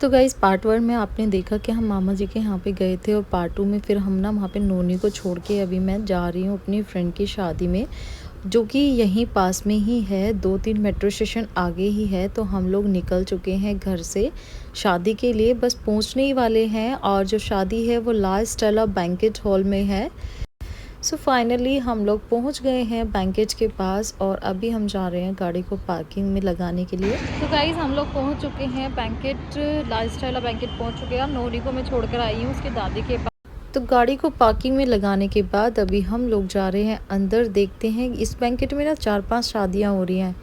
तो guys part 1 में आपने देखा कि हम मामा जी के यहाँ पे गए थे और पार्ट 2 में फिर हम ना वहाँ पे नोनी को छोड़ के अभी मैं जा रही हूँ अपनी फ्रेंड की शादी में, जो कि यहीं पास में ही है, 2-3 मेट्रो स्टेशन आगे ही है। तो हम लोग निकल चुके हैं घर से शादी के लिए, बस पहुँचने ही वाले हैं। और जो शादी है वो ला स्टेला बैंक्वेट हॉल में है। सो फाइनली हम लोग पहुंच गए हैं बैंकेज के पास और अभी हम जा रहे हैं गाड़ी को पार्किंग में लगाने के लिए। तो गाइज हम लोग पहुंच चुके हैं बैंकेट, लाइफस्टाइल बैंकेट पहुंच चुके हैं। नोनी को मैं छोड़कर आई हूँ उसके दादी के पास। तो गाड़ी को पार्किंग में लगाने के बाद अभी हम लोग जा रहे हैं अंदर। देखते हैं, इस बैंकेट में ना 4-5 शादियाँ हो रही हैं।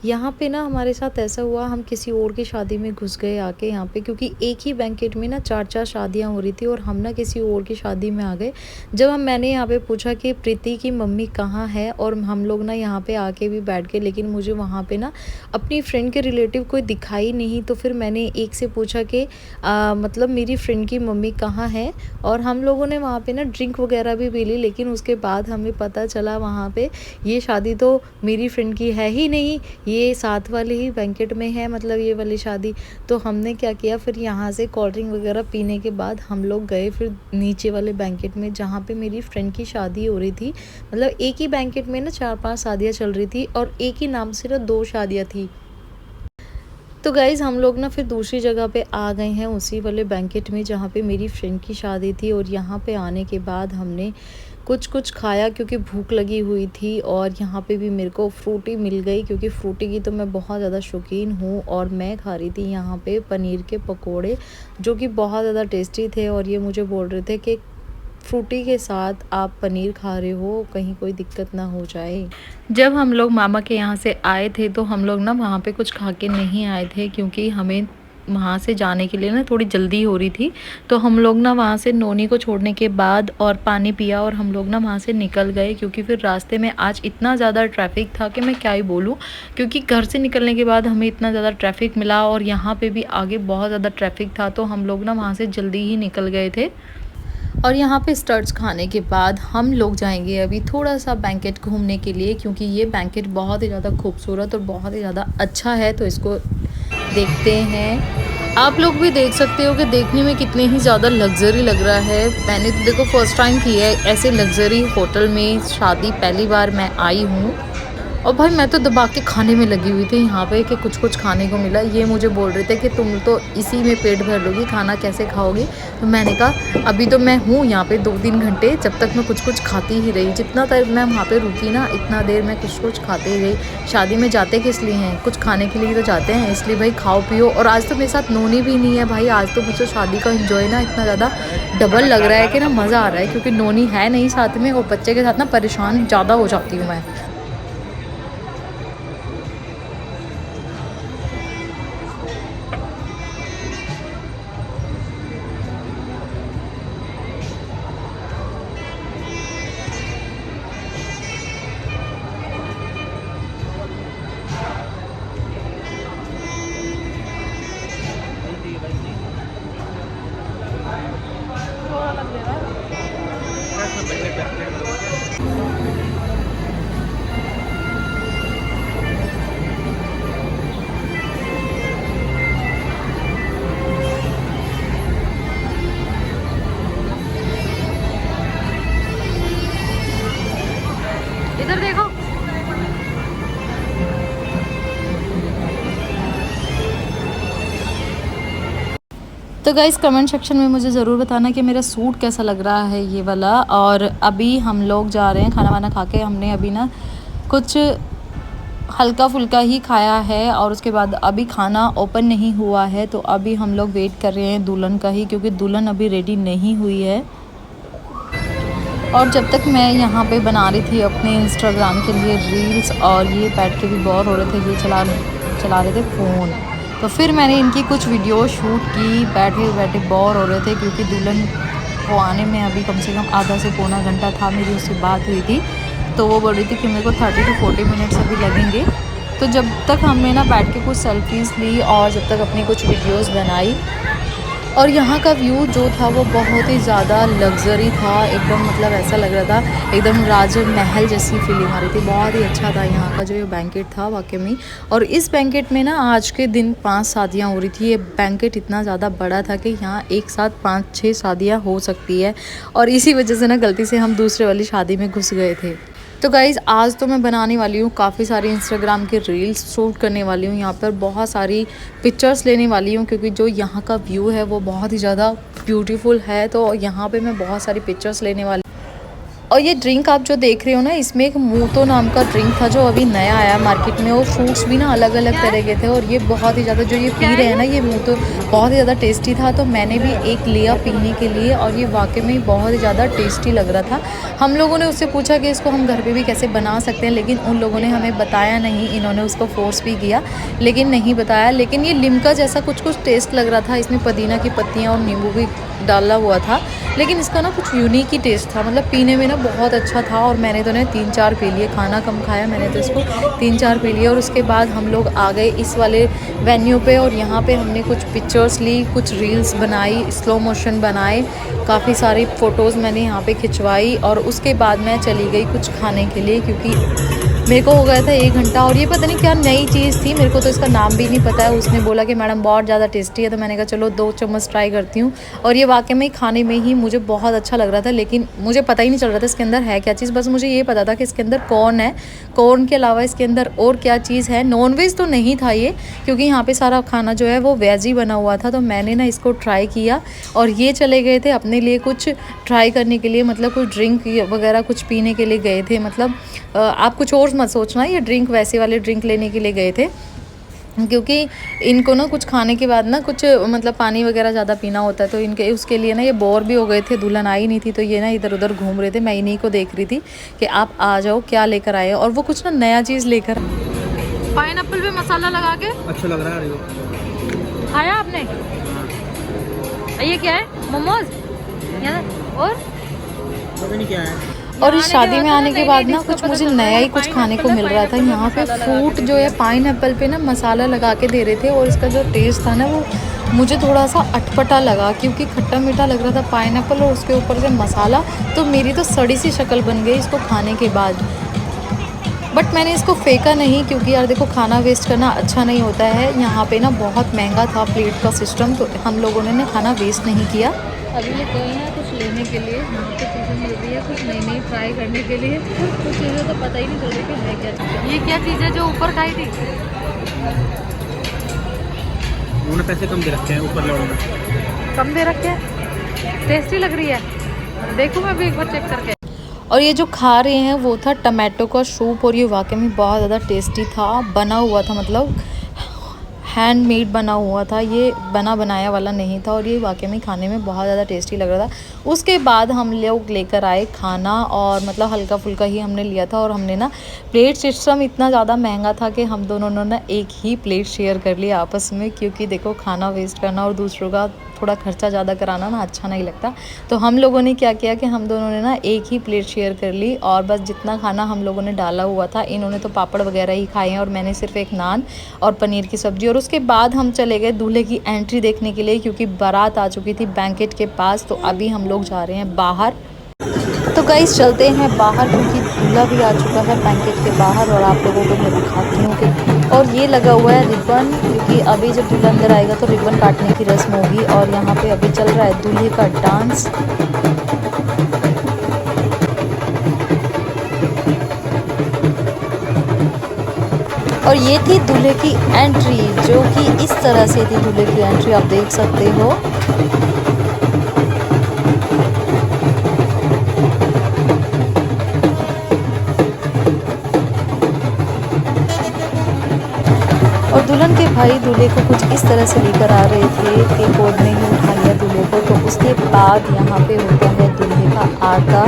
यहाँ पे ना हमारे साथ ऐसा हुआ, हम किसी और की शादी में घुस गए आके यहाँ पे, क्योंकि एक ही बैंकेट में ना 4-4 शादियाँ हो रही थी और हम ना किसी और की शादी में आ गए। जब मैंने यहाँ पे पूछा कि प्रीति की मम्मी कहाँ है, और हम लोग ना यहाँ पे आके भी बैठ गए, लेकिन मुझे वहाँ पे ना अपनी फ्रेंड के रिलेटिव कोई दिखाई नहीं। तो फिर मैंने एक से पूछा कि मतलब मेरी फ्रेंड की मम्मी कहाँ है, और हम लोगों ने वहाँ पे ना ड्रिंक वगैरह भी पी ली। लेकिन उसके बाद हमें पता चला वहाँ पे ये शादी तो मेरी फ्रेंड की है ही नहीं, ये साथ वाले ही बैंकेट में है, मतलब ये वाली शादी। तो हमने क्या किया, फिर यहाँ से कोल्ड ड्रिंक वगैरह पीने के बाद हम लोग गए फिर नीचे वाले बैंकेट में, जहाँ पे मेरी फ्रेंड की शादी हो रही थी। मतलब एक ही बैंकेट में ना 4-5 शादियाँ चल रही थी और एक ही नाम से ना 2 शादियाँ थी। तो गाइज़ हम लोग ना फिर दूसरी जगह पे आ गए हैं, उसी वाले बैंकेट में जहाँ पे मेरी फ्रेंड की शादी थी। और यहाँ पे आने के बाद हमने कुछ खाया क्योंकि भूख लगी हुई थी। और यहाँ पे भी मेरे को फ्रूटी मिल गई, क्योंकि फ्रूटी की तो मैं बहुत ज़्यादा शौकीन हूँ। और मैं खा रही थी यहाँ पे पनीर के पकोड़े, जो कि बहुत ज़्यादा टेस्टी थे। और ये मुझे बोल रहे थे कि फ्रूटी के साथ आप पनीर खा रहे हो, कहीं कोई दिक्कत ना हो जाए। जब हम लोग मामा के यहाँ से आए थे तो हम लोग ना वहाँ पे कुछ खा के नहीं आए थे, क्योंकि हमें वहाँ से जाने के लिए ना थोड़ी जल्दी हो रही थी। तो हम लोग ना वहाँ से नोनी को छोड़ने के बाद और पानी पिया और हम लोग ना वहाँ से निकल गए, क्योंकि फिर रास्ते में आज इतना ज़्यादा ट्रैफिक था कि मैं क्या ही बोलूँ। क्योंकि घर से निकलने के बाद हमें इतना ज़्यादा ट्रैफिक मिला और यहाँ पे भी आगे बहुत ज़्यादा ट्रैफिक था। तो हम लोग ना वहाँ से जल्दी ही निकल गए थे। और यहाँ पे स्टर्ट्स खाने के बाद हम लोग जाएंगे अभी थोड़ा सा बैंकेट घूमने के लिए, क्योंकि ये बैंकेट बहुत ही ज़्यादा खूबसूरत और बहुत ही ज़्यादा अच्छा है। तो इसको देखते हैं। आप लोग भी देख सकते हो कि देखने में कितने ही ज़्यादा लग्जरी लग रहा है। मैंने तो देखो फर्स्ट टाइम की है ऐसे लग्जरी होटल में शादी, पहली बार मैं आई हूँ। और भाई मैं तो दबा के खाने में लगी हुई थी यहाँ पे कि कुछ खाने को मिला। ये मुझे बोल रहे थे कि तुम तो इसी में पेट भर लोगी, खाना कैसे खाओगी। तो मैंने कहा अभी तो मैं हूँ यहाँ पे 2-3 घंटे, जब तक मैं कुछ खाती ही रही। जितना देर मैं वहाँ पे रुकी ना, इतना देर मैं कुछ खाते ही रही। शादी में जाते किस लिए हैं, कुछ खाने के लिए तो जाते हैं, इसलिए भाई खाओ पियो। और आज तो मेरे साथ नोनी भी नहीं है भाई, आज तो मुझे शादी का एंजॉय ना इतना ज़्यादा डबल लग रहा है कि ना मज़ा आ रहा है, क्योंकि नोनी है नहीं साथ में और बच्चे के साथ ना परेशान ज़्यादा हो जाती हूँ मैं। इधर देखो। तो गाइज़ कमेंट सेक्शन में मुझे ज़रूर बताना कि मेरा सूट कैसा लग रहा है ये वाला। और अभी हम लोग जा रहे हैं खाना वाना खा के। हमने अभी ना कुछ हल्का फुल्का ही खाया है और उसके बाद अभी खाना ओपन नहीं हुआ है। तो अभी हम लोग वेट कर रहे हैं दुल्हन का ही, क्योंकि दुल्हन अभी रेडी नहीं हुई है। और जब तक मैं यहाँ पे बना रही थी अपने इंस्टाग्राम के लिए रील्स, और ये बैठ के भी बोर हो रहे थे, ये चला रहे थे फ़ोन। तो फिर मैंने इनकी कुछ वीडियो शूट की, बैठे बैठे बोर हो रहे थे, क्योंकि दुल्हन को आने में अभी कम से कम आधा से पौना घंटा था। मेरी उससे बात हुई थी तो वो बोल रही थी कि मेरे को 30 to 40 मिनट्स अभी लगेंगे। तो जब तक हमने ना बैठ के कुछ सेल्फीज़ ली और जब तक अपनी कुछ वीडियोज़ बनाई, और यहाँ का व्यू जो था वो बहुत ही ज़्यादा लग्जरी था, एकदम मतलब ऐसा लग रहा था एकदम राजमहल जैसी फीलिंग आ रही थी। बहुत ही अच्छा था यहाँ का जो ये बैंकेट था वाकई में। और इस बैंकेट में ना आज के दिन 5 शादियाँ हो रही थी। ये बैंकेट इतना ज़्यादा बड़ा था कि यहाँ एक साथ 5-6 शादियाँ हो सकती है, और इसी वजह से ना गलती से हम दूसरे वाली शादी में घुस गए थे। तो गाइज़ आज तो मैं बनाने वाली हूँ काफ़ी सारी इंस्टाग्राम के रील्स शूट करने वाली हूँ, यहाँ पर बहुत सारी पिक्चर्स लेने वाली हूँ, क्योंकि जो यहाँ का व्यू है वो बहुत ही ज़्यादा ब्यूटीफुल है। तो यहाँ पे मैं बहुत सारी पिक्चर्स लेने वाली। और ये ड्रिंक आप जो देख रहे हो ना, इसमें एक मूतो नाम का ड्रिंक था जो अभी नया आया मार्केट में, और फ्रूट्स भी ना अलग अलग तरह के थे, और ये बहुत ही ज़्यादा जो ये पी रहे हैं ना ये मूतो बहुत ही ज़्यादा टेस्टी था। तो मैंने भी एक लिया पीने के लिए, और ये वाकई में बहुत ही ज़्यादा टेस्टी लग रहा था। हम लोगों ने उससे पूछा कि इसको हम घर पे भी कैसे बना सकते हैं, लेकिन उन लोगों ने हमें बताया नहीं। इन्होंने उसको फोर्स भी किया लेकिन नहीं बताया। लेकिन ये लिम्का जैसा कुछ कुछ टेस्ट लग रहा था, इसमें पुदीना की पत्तियाँ और नींबू भी डाला हुआ था, लेकिन इसका ना कुछ यूनिक ही टेस्ट था। मतलब पीने में ना बहुत अच्छा था, और मैंने तो ना 3-4 पी लिए। खाना कम खाया मैंने तो इसको 3-4 पी लिए। और उसके बाद हम लोग आ गए इस वाले वेन्यू पे, और यहाँ पे हमने कुछ पिक्चर्स ली, कुछ रील्स बनाई, स्लो मोशन बनाए, काफ़ी सारी फ़ोटोज़ मैंने यहाँ पे खिंचवाई। और उसके बाद मैं चली गई कुछ खाने के लिए, क्योंकि मेरे को हो गया था 1 घंटा। और ये पता नहीं क्या नई चीज़ थी, मेरे को तो इसका नाम भी नहीं पता है। उसने बोला कि मैडम बहुत ज़्यादा टेस्टी है, तो मैंने कहा चलो 2 चम्मच ट्राई करती हूँ। और ये वाकई में खाने में ही मुझे बहुत अच्छा लग रहा था, लेकिन मुझे पता ही नहीं चल रहा था इसके अंदर है क्या चीज़। बस मुझे ये पता था कि इसके अंदर कॉर्न है, कॉर्न के अलावा इसके अंदर और क्या चीज़ है। नॉन वेज तो नहीं था ये, क्योंकि यहाँ पे सारा खाना जो है वो वेज ही बना हुआ था। तो मैंने ना इसको ट्राई किया, और ये चले गए थे अपने लिए कुछ ट्राई करने के लिए, मतलब कुछ ड्रिंक वगैरह कुछ पीने के लिए गए थे। मतलब आप कुछ और मत सोचना, ये ड्रिंक वैसे वाले ड्रिंक लेने के लिए गए थे, क्योंकि इनको ना कुछ खाने के बाद ना कुछ मतलब पानी वगैरह ज़्यादा पीना होता है। तो इनके उसके लिए ना ये बोर भी हो गए थे, दुल्हन आई नहीं थी, तो ये ना इधर उधर घूम रहे थे। मैं इन्हीं को देख रही थी कि आप आ जाओ क्या लेकर आए, और वो कुछ ना नया चीज़ लेकर। पाइनएप्पल पे मसाला लगा के अच्छा लग रहा है। खाया आपने? ये क्या है? मोमोज? और पता नहीं क्या है। और इस शादी में आने के बाद ना कुछ मुझे नया ही कुछ खाने को मिल रहा था। यहाँ पे फ्रूट जो है पाइनएप्पल पे ना मसाला लगा के दे रहे थे, और इसका जो टेस्ट था ना वो मुझे थोड़ा सा अटपटा लगा, क्योंकि खट्टा मीठा लग रहा था पाइनएप्पल और उसके ऊपर से मसाला। तो मेरी तो सड़ी सी शक्ल बन गई इसको खाने के बाद। बट मैंने इसको फेंका नहीं, क्योंकि यार देखो खाना वेस्ट करना अच्छा नहीं होता है। यहाँ पे ना बहुत महंगा था प्लेट का सिस्टम, तो हम लोगों ने ना खाना वेस्ट नहीं किया। अभी ये गए हैं कुछ लेने के लिए, यहाँ पे चीज़ें मिल रही है कुछ नई नई ट्राई करने के लिए। कुछ चीज़ें तो पता ही नहीं चल रही कि है क्या चीज़। ये क्या चीज़ है जो ऊपर खाई थी? उन्होंने पैसे कम दे रखे हैं ऊपर लोगों में। कम दे रखे हैं, टेस्टी लग रही है। देखो मैं भी एक बार चेक करके। और ये जो खा रहे हैं वो था टमाटो का सूप, और ये वाकई में बहुत ज़्यादा टेस्टी था। बना हुआ था, मतलब हैंडमेड बना हुआ था, ये बना बनाया वाला नहीं था। और ये वाकई में खाने में बहुत ज़्यादा टेस्टी लग रहा था। उसके बाद हम लोग लेकर आए खाना, और मतलब हल्का फुल्का ही हमने लिया था। और हमने ना प्लेट सिस्टम इतना ज़्यादा महंगा था कि हम दोनों ने ना एक ही प्लेट शेयर कर लिया आपस में, क्योंकि देखो खाना वेस्ट करना और दूसरों का थोड़ा खर्चा ज़्यादा कराना ना अच्छा नहीं लगता। तो हम लोगों ने क्या किया कि हम दोनों ने ना एक ही प्लेट शेयर कर ली, और बस जितना खाना हम लोगों ने डाला हुआ था, इन्होंने तो पापड़ वगैरह ही खाए हैं, और मैंने सिर्फ एक नान और पनीर की सब्ज़ी। और उसके बाद हम चले गए दूल्हे की एंट्री देखने के लिए, क्योंकि बारात आ चुकी थी बैंकेट के पास। तो अभी हम लोग जा रहे हैं बाहर। तो गाइस चलते हैं बाहर, क्योंकि दूल्हा भी आ चुका है बैंकेट के बाहर। और आप लोगों को मैं दिखाती हूँ कि और ये लगा हुआ है रिबन, क्योंकि अभी जब दूल्हा अंदर आएगा तो रिबन काटने की रस्म होगी। और यहाँ पे अभी चल रहा है दूल्हे का डांस। और ये थी दूल्हे की एंट्री, जो कि इस तरह से थी दूल्हे की एंट्री, आप देख सकते हो। और दुल्हन के भाई दूल्हे को कुछ इस तरह से लेकर आ रहे थे कि कोर्ट ने ही उठा लिया दूल्हे को। तो उसके बाद यहाँ पे होता है दूल्हे का आगा,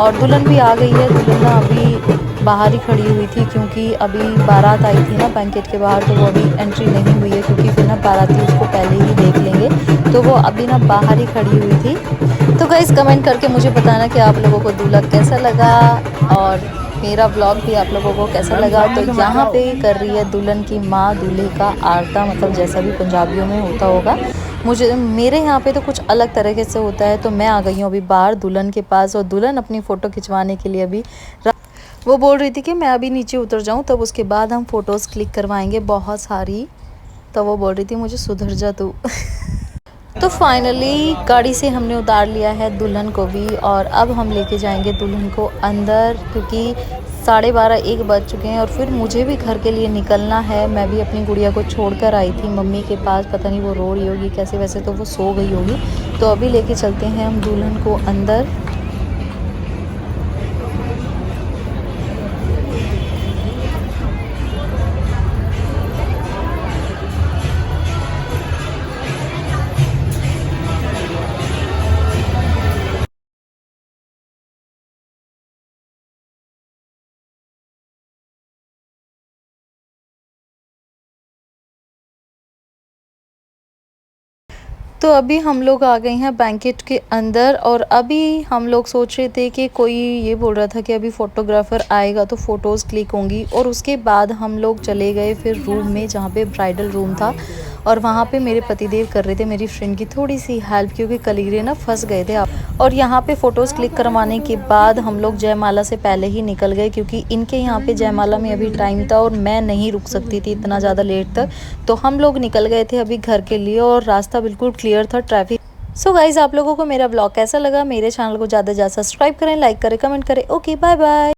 और दुल्हन भी आ गई है। दुल्हन ना अभी बाहर ही खड़ी हुई थी, क्योंकि अभी बारात आई थी ना बैंकेट के बाहर, तो वो अभी एंट्री नहीं हुई है, क्योंकि फिर ना बाराती उसको पहले ही देख लेंगे। तो वो अभी ना बाहर ही खड़ी हुई थी। तो गाइस कमेंट करके मुझे बताना कि आप लोगों को दूल्हा कैसा लगा, और मेरा ब्लॉग भी आप लोगों को कैसा लगा। तो यहाँ पे कर रही है दुल्हन की माँ दूल्हे का आरता, मतलब जैसा भी पंजाबियों में होता होगा। मुझे मेरे यहाँ पे तो कुछ अलग तरीके से होता है। तो मैं आ गई हूँ अभी बाहर दुल्हन के पास और दुल्हन अपनी फ़ोटो खिंचवाने के लिए अभी वो बोल रही थी कि मैं अभी नीचे उतर जाऊँ तब उसके बाद हम फ़ोटोज़ क्लिक करवाएंगे बहुत सारी। तो वो बोल रही थी मुझे सुधर जा तू। तो फाइनली गाड़ी से हमने उतार लिया है दुल्हन को भी और अब हम लेके जाएंगे दुल्हन को अंदर, क्योंकि 12:30-1 बज चुके हैं और फिर मुझे भी घर के लिए निकलना है। मैं भी अपनी गुड़िया को छोड़कर आई थी मम्मी के पास, पता नहीं वो रो रही होगी कैसे, वैसे तो वो सो गई होगी। तो अभी लेके चलते हैं हम दुल्हन को अंदर। तो अभी हम लोग आ गए हैं बैंकेट के अंदर और अभी हम लोग सोच रहे थे कि कोई ये बोल रहा था कि अभी फ़ोटोग्राफ़र आएगा तो फ़ोटोज़ क्लिक होंगी। और उसके बाद हम लोग चले गए फिर रूम में जहाँ पे ब्राइडल रूम था और वहाँ पे मेरे पतिदेव कर रहे थे मेरी फ्रेंड की थोड़ी सी हेल्प, क्योंकि कलीरे ना फंस गए थे। और यहाँ पे फ़ोटोज़ क्लिक करवाने के बाद हम लोग जयमाला से पहले ही निकल गए, क्योंकि इनके यहाँ पे जयमाला में अभी टाइम था और मैं नहीं रुक सकती थी इतना ज़्यादा लेट तक। तो हम लोग निकल गए थे अभी घर के लिए और रास्ता बिल्कुल क्लियर था, ट्रैफिक। सो गाइज़, आप लोगों को मेरा ब्लॉग कैसा लगा? मेरे चैनल को ज़्यादा से ज़्यादा सब्सक्राइब करें, लाइक करें, कमेंट करें। Okay, bye bye.